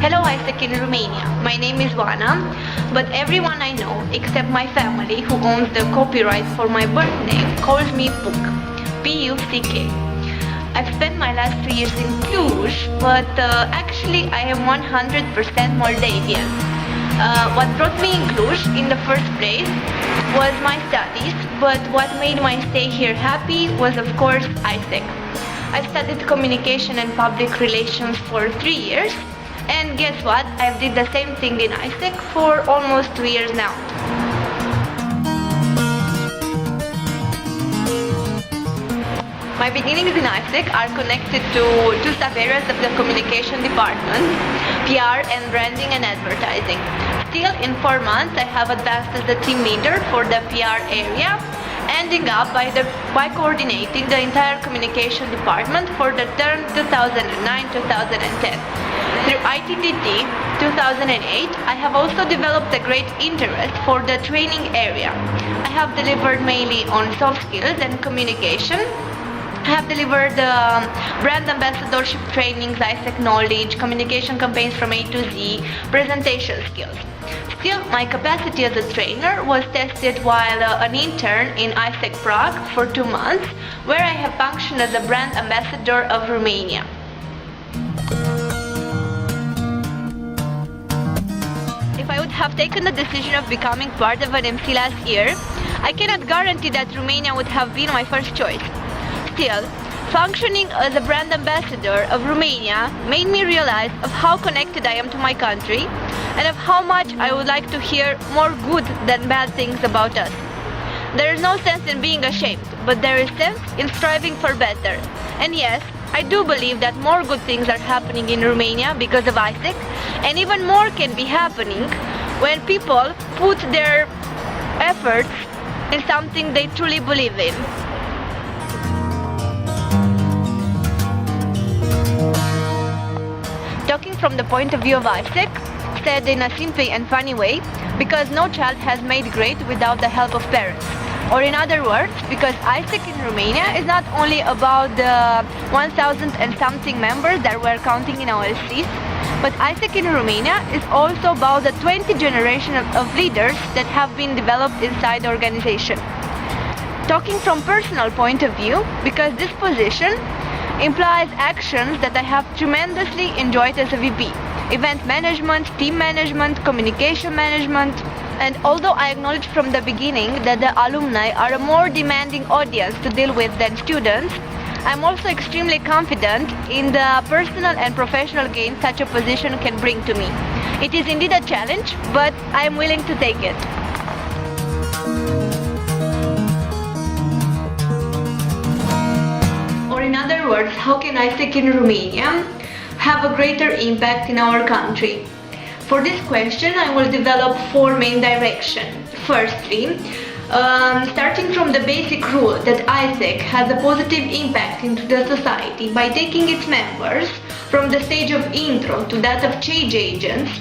Hello, ISEC in Romania. My name is Oana, but everyone I know, except my family who owns the copyright for my birth name, calls me Puc. P-U-C-K. I've spent my last 3 years in Cluj, but actually I am 100% Moldavian. What brought me in Cluj in the first place was my studies, but what made my stay here happy was of course ISEC. I've studied communication and public relations for 3 years, and guess what? I've did the same thing in ISEC for almost 2 years now. My beginnings in ISEC are connected to two sub-areas of the communication department, PR and branding and advertising. Still, in 4 months, I have advanced as the team leader for the PR area, ending up by coordinating the entire communication department for the term 2009-2010. Through ITTT 2008, I have also developed a great interest for the training area. I have delivered mainly on soft skills and communication. I have delivered brand ambassadorship trainings, ISEC knowledge, communication campaigns from A to Z, presentation skills. Still, my capacity as a trainer was tested while an intern in ISEC Prague for 2 months, where I have functioned as a brand ambassador of Romania. If I would have taken the decision of becoming part of an MC last year, I cannot guarantee that Romania would have been my first choice. Still, functioning as a brand ambassador of Romania made me realize of how connected I am to my country and of how much I would like to hear more good than bad things about us. There is no sense in being ashamed, but there is sense in striving for better. And yes, I do believe that more good things are happening in Romania because of ISEC, and even more can be happening when people put their efforts in something they truly believe in. Talking from the point of view of ISEC, said in a simple and funny way, because no child has made great without the help of parents. Or in other words, because ISEC in Romania is not only about the 1,000 and something members that we're counting in our LCs, but ISEC in Romania is also about the 20 generation of leaders that have been developed inside the organization. Talking from personal point of view, because this position implies actions that I have tremendously enjoyed as a VP. Event management, team management, communication management, and although I acknowledge from the beginning that the alumni are a more demanding audience to deal with than students, I'm also extremely confident in the personal and professional gain such a position can bring to me. It is indeed a challenge, but I am willing to take it. Or in other words, how can ISEC in Romania have a greater impact in our country? For this question, I will develop 4 main directions. Firstly, starting from the basic rule that ISEC has a positive impact into the society by taking its members from the stage of intro to that of change agents,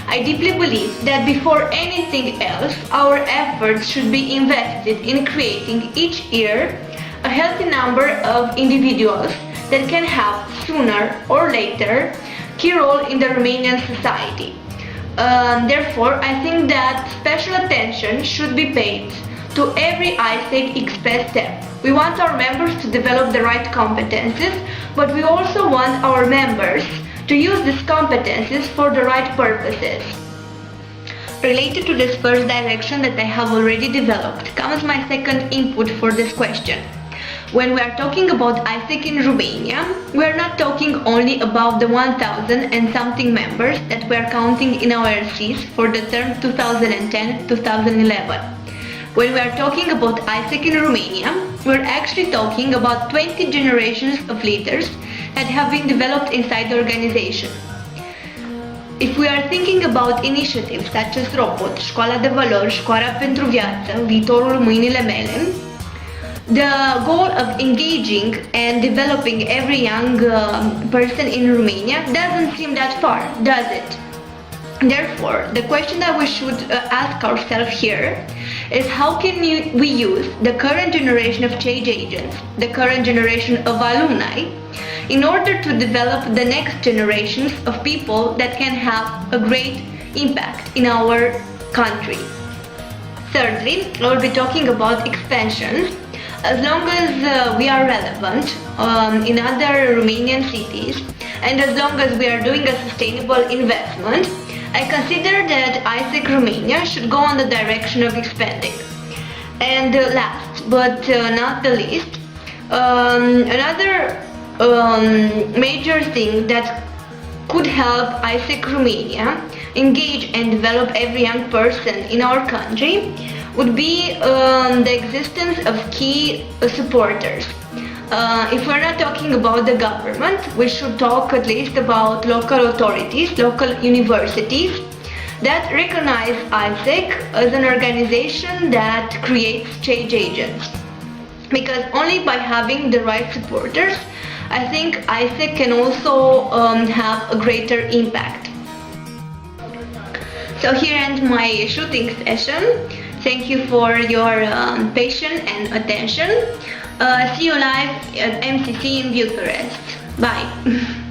I deeply believe that before anything else, our efforts should be invested in creating each year a healthy number of individuals that can have sooner or later key role in the Romanian society. Therefore, I think that special attention should be paid to every ISEC express step. We want our members to develop the right competences, but we also want our members to use these competences for the right purposes. Related to this first direction that I have already developed comes my second input for this question. When we are talking about ISEC in Romania, we are not talking only about the 1,000 and something members that we are counting in our LCs for the term 2010-2011. When we are talking about ISEC in Romania, we are actually talking about 20 generations of leaders that have been developed inside the organization. If we are thinking about initiatives such as Robot, Școala de Valori, Școala pentru Viață, Viitorul în mâinile mele, the goal of engaging and developing every young person in Romania doesn't seem that far, does it? Therefore, the question that we should ask ourselves here is how can we use the current generation of change agents, the current generation of alumni, in order to develop the next generations of people that can have a great impact in our country. Thirdly, I will be talking about expansion. As long as we are relevant in other Romanian cities, and as long as we are doing a sustainable investment, I consider that ISEC Romania should go on the direction of expanding. And last but not the least, another major thing that could help ISEC Romania engage and develop every young person in our country would be the existence of key supporters. If we're not talking about the government, we should talk at least about local authorities, local universities that recognize ISEC as an organization that creates change agents. Because only by having the right supporters, I think ISEC can also have a greater impact. So here ends my shooting session. Thank you for your patience and attention. See you live at MCC in Bucharest. Bye.